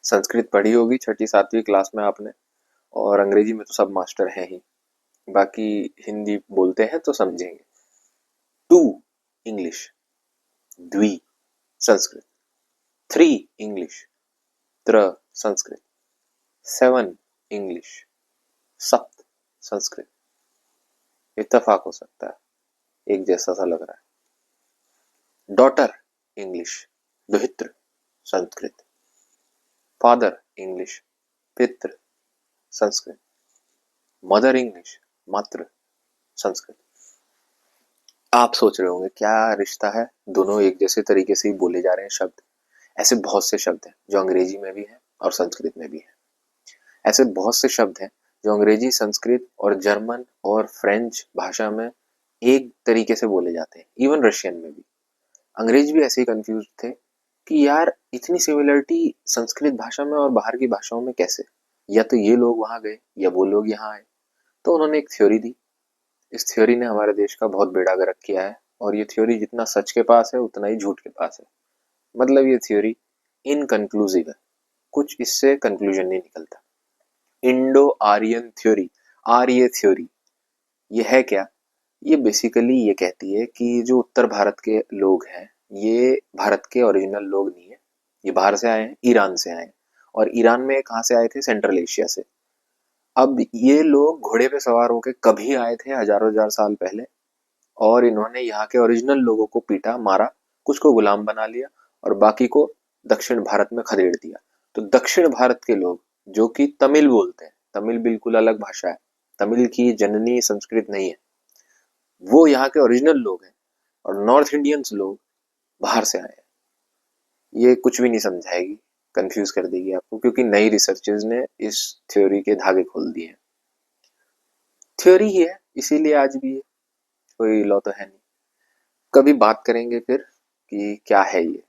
संस्कृत पढ़ी होगी छठी सातवीं क्लास में आपने, और अंग्रेजी में तो सब मास्टर हैं ही। बाकी हिंदी बोलते हैं तो समझेंगे। टू इंग्लिश, द्वि संस्कृत, थ्री इंग्लिश, त्र संस्कृत, सेवन इंग्लिश, सप्त संस्कृत। इत्तेफाक हो सकता है, एक जैसा सा लग रहा है। डॉटर इंग्लिश, दुहित्र संस्कृत, फादर इंग्लिश, पितृ संस्कृत, मदर इंग्लिश, मातृ संस्कृत। आप सोच रहे होंगे क्या रिश्ता है, दोनों एक जैसे तरीके से ही बोले जा रहे हैं शब्द। ऐसे बहुत से शब्द हैं जो अंग्रेजी में भी हैं और संस्कृत में भी हैं। ऐसे बहुत से शब्द हैं जो अंग्रेजी, संस्कृत और जर्मन और फ्रेंच भाषा में एक तरीके से बोले जाते हैं। इवन रशियन में भी। अंग्रेज भी ऐसे ही कंफ्यूज थे कि यार इतनी सिमिलरिटी संस्कृत भाषा में और बाहर की भाषाओं में कैसे, या तो ये लोग वहां गए या वो लोग यहाँ आए। तो उन्होंने एक थ्योरी दी। इस थ्योरी ने हमारे देश का बहुत बेड़ा गर्क किया है, और ये थ्योरी जितना सच के पास है उतना ही झूठ के पास है। मतलब ये थ्योरी इनकंक्लूसिव है, कुछ इससे कंक्लूजन नहीं निकलता। इंडो आर्यन थ्योरी, आर्य थ्योरी, ये है क्या? ये बेसिकली ये कहती है कि जो उत्तर भारत के लोग हैं, ये भारत के ओरिजिनल लोग नहीं है। ये बाहर से आए हैं, ईरान से आए हैं। और ईरान में कहाँ से आए थे? सेंट्रल एशिया से। अब ये लोग घोड़े पे सवार होके कभी आए थे, हजारों हजार साल पहले, और इन्होंने यहाँ के ओरिजिनल लोगों को पीटा, मारा, कुछ को गुलाम बना लिया और बाकी को दक्षिण भारत में खदेड़ दिया। तो दक्षिण भारत के लोग जो कि तमिल बोलते हैं, तमिल बिल्कुल अलग भाषा है, तमिल की जननी संस्कृत नहीं है, वो यहाँ के ओरिजिनल लोग हैं। और नॉर्थ इंडियंस लोग बाहर से आए हैं। ये कुछ भी नहीं समझाएगी, कंफ्यूज कर देगी आपको, क्योंकि नई रिसर्चेज ने इस थ्योरी के धागे खोल दिए हैं। थ्योरी ही है, इसीलिए आज भी है, कोई लॉ तो है नहीं। कभी बात करेंगे फिर कि क्या है ये।